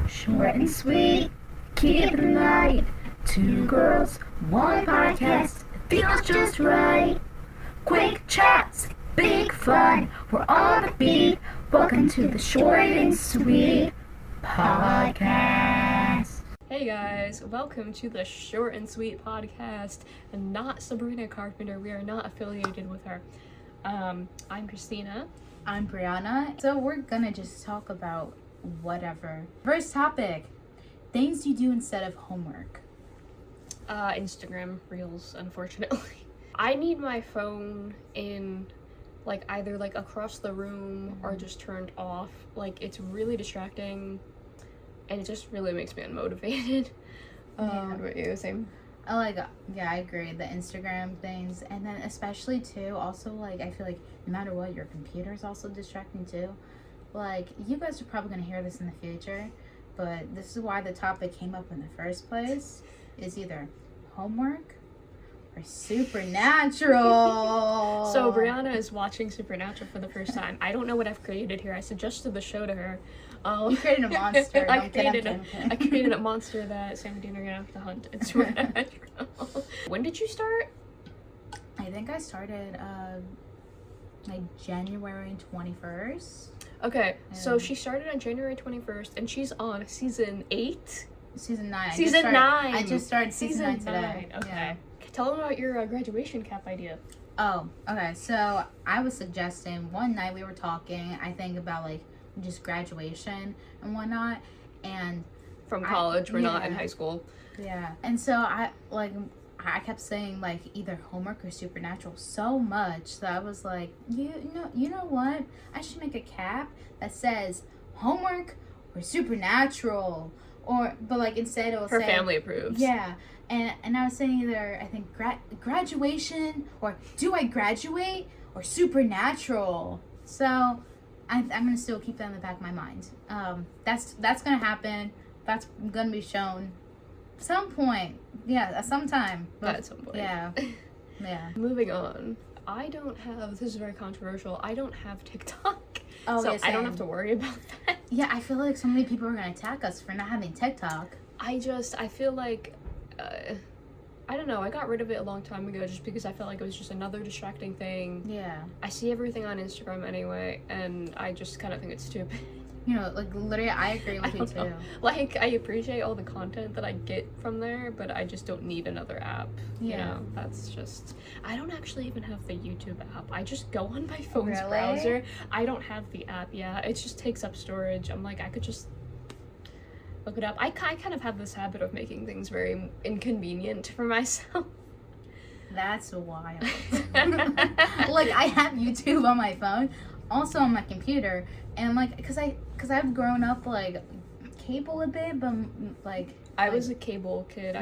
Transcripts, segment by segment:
Short and sweet, keep it light. Two girls, one podcast, feels just right. Quick chats, big fun, we're on the beat. Welcome to the Short and Sweet podcast. Hey guys, welcome to the Short and Sweet podcast. And not Sabrina Carpenter, we are not affiliated with her. I'm Christina. I'm Brianna. So we're gonna just talk about whatever. First topic, things you do instead of homework. Instagram Reels, unfortunately. I need my phone in either across the room or just turned off. It's really distracting and it just really makes me unmotivated. What about you? Same? I agree. The Instagram things, and then especially too, also I feel like no matter what, your computer is also distracting too. You guys are probably gonna hear this in the future, but this is why the topic came up in the first place. Is either homework or Supernatural. So Brianna is watching Supernatural for the first time. I don't know what I've created here. I suggested the show to her. You created a monster. I created a monster that Sam and Dean are gonna have to hunt. It's Supernatural. When did you start? I think I started January 21st. Okay, so she started on January 21st, and she's on season 8? Season 9. Season 9! I just started season 9 today. Okay. Yeah. Tell them about your graduation cap idea. Oh, okay. So I was suggesting, one night we were talking, I think about just graduation and whatnot, and from college, we're not in high school. Yeah. And so I kept saying either homework or Supernatural so much that I was like, you know what? I should make a cap that says homework or Supernatural, but instead it will Her say family approves. Yeah. And I was saying either I think graduation or do I graduate or Supernatural. So I'm gonna still keep that in the back of my mind. That's gonna happen. That's gonna be shown some point. Yeah, at some time. At some point. Yeah. Yeah. Moving on. This is very controversial, I don't have TikTok. Oh, so yeah, I don't have to worry about that. Yeah, I feel like so many people are gonna attack us for not having TikTok. I feel like, I don't know, I got rid of it a long time ago just because I felt like it was just another distracting thing. Yeah. I see everything on Instagram anyway, and I just kind of think it's stupid. Literally, I agree with you too. I appreciate all the content that I get from there, but I just don't need another app. Yeah. That's just... I don't actually even have the YouTube app. I just go on my phone's Really? browser. I don't have the app, yeah. It just takes up storage. I'm like, I could just look it up. I kind of have this habit of making things very inconvenient for myself. That's wild. I have YouTube on my phone, also on my computer, and because I've grown up cable a bit, but I was a cable kid.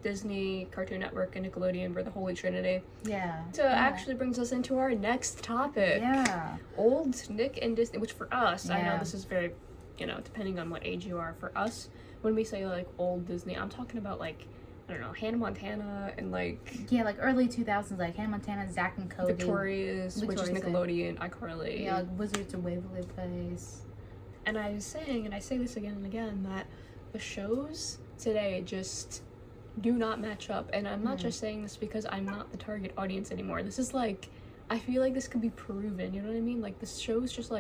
Disney, Cartoon Network, and Nickelodeon were the Holy Trinity. Yeah. So actually brings us into our next topic. Yeah. Old Nick and Disney, which for us, I know Yeah. this is very, depending on what age you are. For us, when we say old Disney, I'm talking about I don't know, Hannah Montana and early 2000s, Hannah Montana, Zack and Cody, Victorious, which is Nickelodeon, iCarly. Yeah, Wizards of Waverly Place. And I was saying, and I say this again and again, that the shows today just do not match up. And I'm not just saying this because I'm not the target audience anymore. This is I feel like this could be proven, you know what I mean? The show's just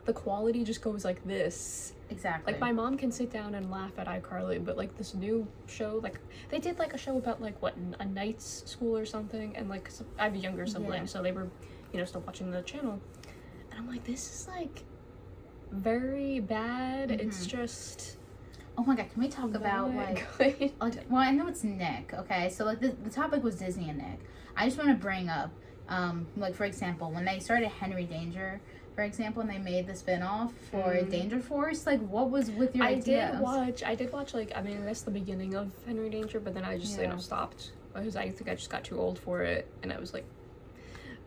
the quality just goes like this. Exactly. My mom can sit down and laugh at iCarly, but this new show, they did a show about a night's school or something, and I have a younger sibling, so they were, still watching the channel, and I'm like, this is very bad. It's just... Oh my god, can we talk about well, I know it's Nick, okay? So the topic was Disney and Nick. I just want to bring up for example, when they started Henry Danger, for example, and they made the spin-off for Danger Force, what was with your ideas? I did watch that's the beginning of Henry Danger, but then I just stopped because I think I just got too old for it, and I was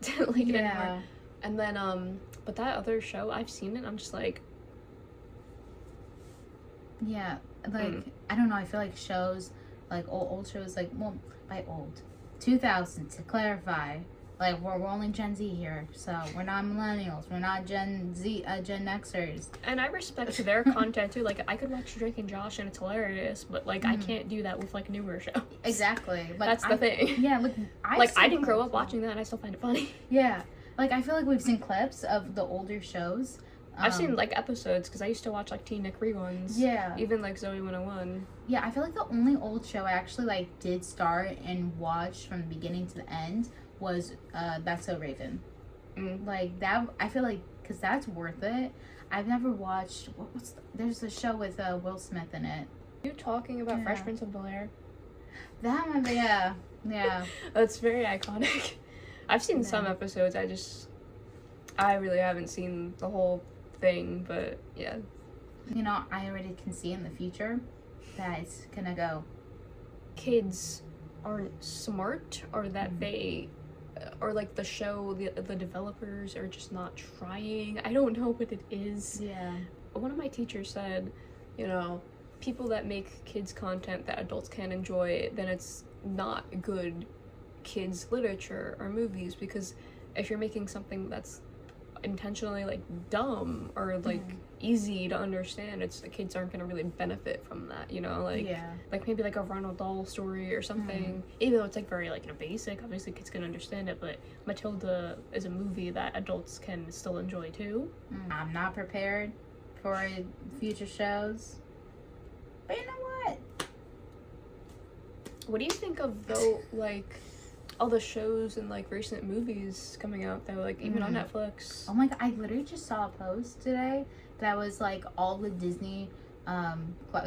didn't like it anymore. And then but that other show, I've seen it, I'm just yeah, I don't know, I feel shows, old shows, by old, 2000, to clarify, Like, we're only Gen Z here, so we're not millennials. We're not Gen Xers. And I respect their content too. Like, I could watch Drake and Josh and it's hilarious, but like I can't do that with like newer shows. Exactly. Like, that's the thing. Yeah, like I didn't grow up watching that and I still find it funny. Yeah. Like, I feel like we've seen clips of the older shows. I've seen like episodes because I used to watch like Teen Nick reruns. Yeah. Even like Zoe 101. Yeah, I feel like the only old show I actually like did start and watch from the beginning to the end was That's So Raven. Like that, I feel like, because that's worth it. I've never watched there's a show with Will Smith in it. You talking about Fresh Prince of Bel-Air? That one, yeah. That's very iconic. I've seen some episodes. I really haven't seen the whole thing, but yeah. You know, I already can see in the future that it's gonna go. Kids aren't smart, or that they, or like the show, the developers are just not trying. I don't know what it is. Yeah. One of my teachers said, you know, people that make kids content that adults can't enjoy, then it's not good kids literature or movies, because if you're making something that's intentionally like dumb or like easy to understand, it's the kids aren't gonna really benefit from that, you know, like like maybe like a Ronald Dahl story or something, even though it's like very like, you know, basic. Obviously kids can understand it, but Matilda is a movie that adults can still enjoy too. I'm not prepared for future shows, but you know what do you think of though, like all the shows and like recent movies coming out though, like even on Netflix? Oh my god, I literally just saw a post today that was like all the Disney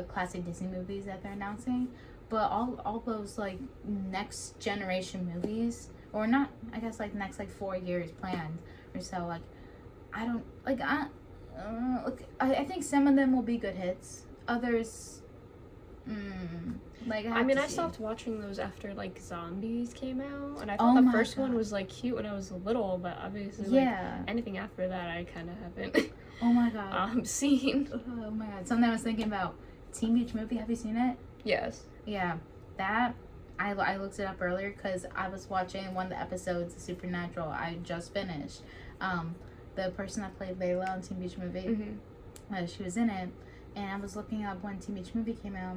classic Disney movies that they're announcing, but all those like next generation movies, or not, I guess like next like 4 years planned or so, like I don't like I think some of them will be good hits, others like I stopped watching those after like Zombies came out, and I thought the first one was like cute when I was little, but obviously like anything after that I kind of haven't oh my god seen. Oh my god, something I was thinking about, Teen Beach Movie, have you seen it? Yes. Yeah, that I looked it up earlier because I was watching one of the episodes of Supernatural I just finished. The person that played Layla on Teen Beach Movie, she was in it, and I was looking up when Teen Beach Movie came out,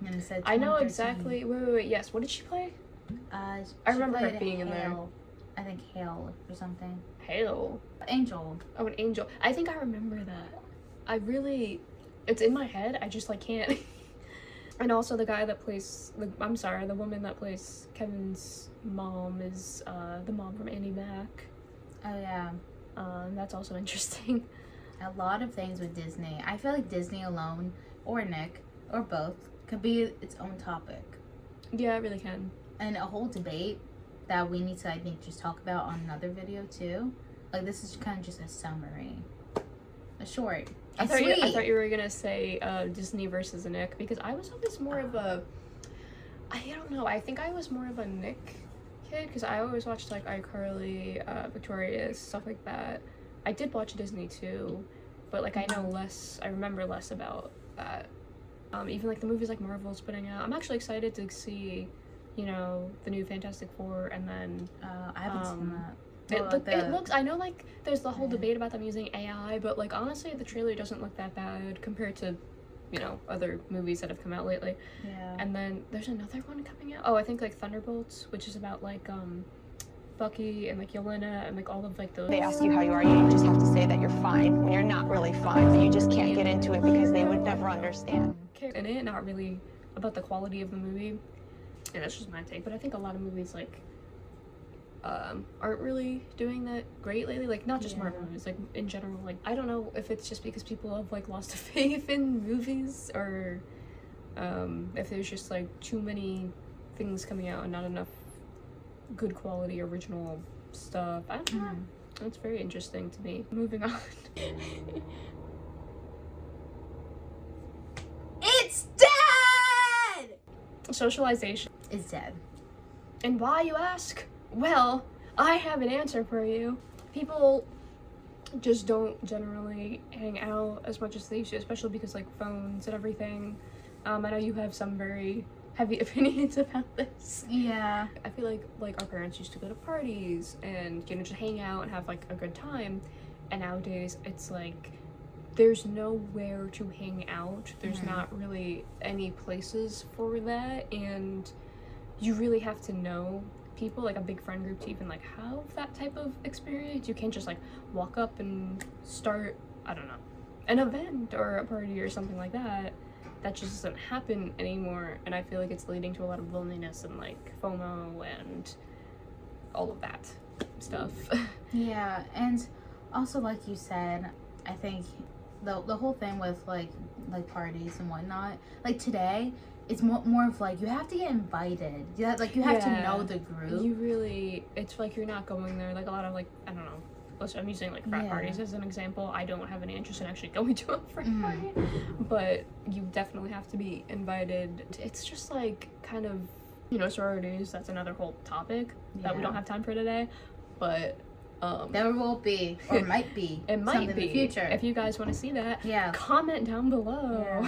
and it said 2013. I know exactly. Wait. Yes. What did she play? I remember her being in there. I think Hale or something. Hale. Angel. Oh, an angel. I think I remember that. It's in my head. I just like can't. And also the guy that plays, the woman that plays Kevin's mom is the mom from Annie Mac. Oh yeah. That's also interesting. A lot of things with Disney. I feel like Disney alone, or Nick, or both, could be its own topic. Yeah, it really can. And a whole debate that we need to, I think, just talk about on another video too. Like, this is kind of just a summary. A short. I thought you were gonna say Disney versus Nick, because I was always more of a, I don't know, I think I was more of a Nick kid, because I always watched like iCarly, Victorious, stuff like that. I did watch Disney too, but like I remember less about that. Even like the movies like Marvel's putting out, I'm actually excited to see, you know, the new Fantastic Four, and then I haven't seen that. It looks, I know like there's the whole debate about them using AI, but like honestly the trailer doesn't look that bad compared to, you know, other movies that have come out lately. Yeah. And then there's another one coming out. Oh, I think like Thunderbolts, which is about like Bucky and like Yelena and like all of like those. They ask you how you are, you just have to say that you're fine when you're not really fine, but you just can't get into it because they would never understand. In it, not really about the quality of the movie, and that's just my take. But I think a lot of movies like aren't really doing that great lately. Like not just Marvel movies, like in general. Like I don't know if it's just because people have like lost faith in movies, or if there's just like too many things coming out and not enough good quality original stuff. I don't know. That's very interesting to me. Moving on. It's dead! Socialization is dead. And why, you ask? Well, I have an answer for you. People just don't generally hang out as much as they used to, especially because like phones and everything. I know you have some very heavy opinions about this. Yeah. I feel like our parents used to go to parties and, you know, just hang out and have like a good time, and nowadays it's like there's nowhere to hang out. There's not really any places for that, and you really have to know people, like a big friend group, to even like have that type of experience. You can't just like walk up and start, I don't know, an event or a party or something like that. That just doesn't happen anymore, and I feel like it's leading to a lot of loneliness and like FOMO and all of that stuff. Yeah, and also like you said, I think the whole thing with like parties and whatnot, like today, it's more of like you have to get invited. Yeah, like you have to know the group. You really, it's like you're not going there. Like a lot of like, I don't know. I'm using like frat parties as an example. I don't have any interest in actually going to a frat party, but you definitely have to be invited. It's just like kind of, you know, sororities. That's another whole topic that we don't have time for today, but there will be, or might be, it might be in the future. If you guys want to see that, comment down below.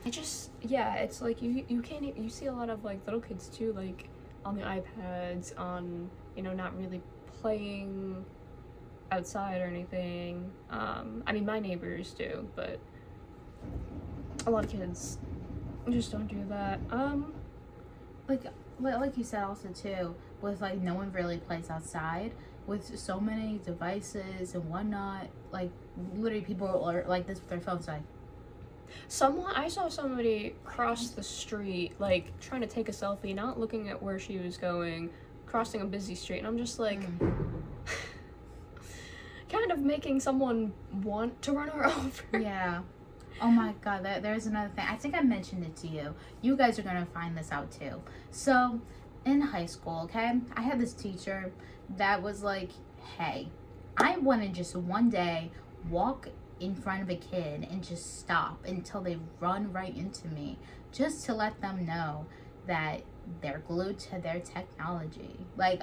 It just, it's like you can't, you see a lot of like little kids too, like on the iPads, on, you know, not really playing outside or anything. I mean, my neighbors do, but a lot of kids just don't do that. Like you said also too, with like no one really plays outside, with so many devices and whatnot, like literally people are like this with their phones, like I saw somebody cross the street, like trying to take a selfie, not looking at where she was going, crossing a busy street, and I'm just like kind of making someone want to run her over. Yeah. Oh my god, there's another thing. I think I mentioned it to you. You guys are gonna find this out too. So, in high school, okay, I had this teacher that was like, hey, I want to just one day walk in front of a kid and just stop until they run right into me, just to let them know that they're glued to their technology. Like,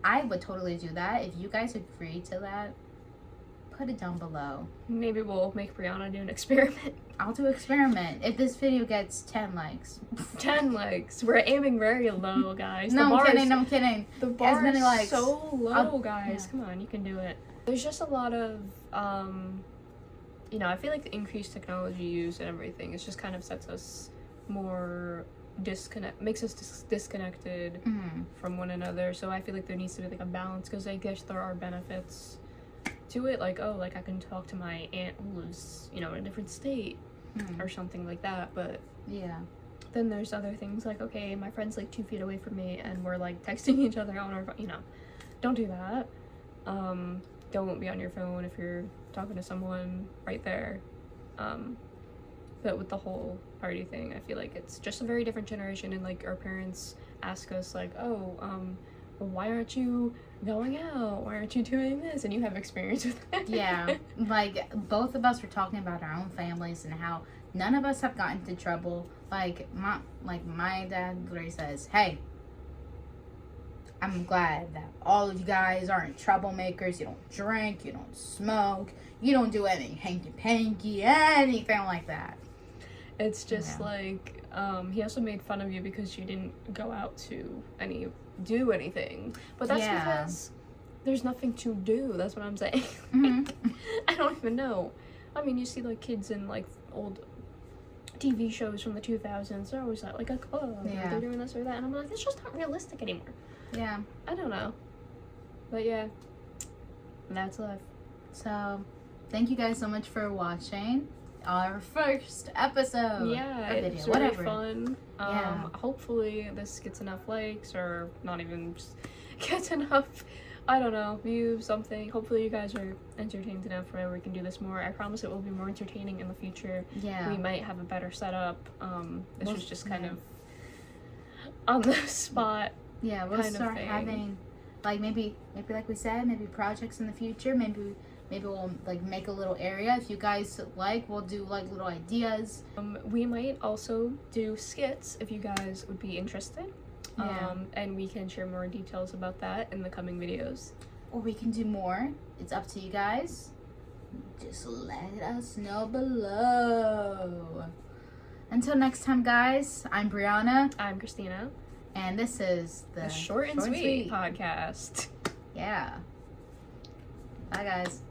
I would totally do that. If you guys agree to that, put it down below. Maybe we'll make Brianna do an experiment. I'll do an experiment if this video gets 10 likes. 10 likes. We're aiming very low, guys. No, I'm kidding. The bar is likes. So low, guys. Come on, you can do it. There's just a lot of, you know, I feel like the increased technology use and everything, it just kind of sets us more makes us disconnected from one another. So I feel like there needs to be like a balance, because I guess there are benefits to it, like, oh, like I can talk to my aunt who lives, you know, in a different state or something like that, but then there's other things like, okay, my friend's like 2 feet away from me and we're like texting each other on our phone, you know, don't do that. Don't be on your phone if you're talking to someone right there. But with the whole party thing, I feel like it's just a very different generation, and like our parents ask us like, oh, well, why aren't you going out? Why aren't you doing this? And you have experience with it. Yeah, like both of us were talking about our own families and how none of us have gotten into trouble. Like my dad literally says, hey, I'm glad that all of you guys aren't troublemakers. You don't drink, you don't smoke, you don't do any hanky-panky, anything like that. It's just like, he also made fun of you because you didn't go out to do anything. But that's because there's nothing to do. That's what I'm saying. I don't even know. I mean, you see like kids in like old TV shows from the 2000s. They're always like a club. Or they're doing this or that. And I'm like, it's just not realistic anymore. Yeah. I don't know. But yeah. That's life. So, thank you guys so much for watching our first episode. Yeah, or video, it's whatever. Really fun. Hopefully this gets enough likes, or not even just gets enough, I don't know, views, something. Hopefully you guys are entertained enough where we can do this more. I promise it will be more entertaining in the future. Yeah. We might have a better setup. This was just kind of on the spot. Yeah, we'll start having, like, maybe like we said, maybe projects in the future. Maybe we'll like make a little area. If you guys like, we'll do like little ideas. We might also do skits if you guys would be interested. And we can share more details about that in the coming videos. Or we can do more. It's up to you guys. Just let us know below. Until next time, guys, I'm Brianna, I'm Christina. and this is The Short and Sweet podcast. Yeah. Bye, guys.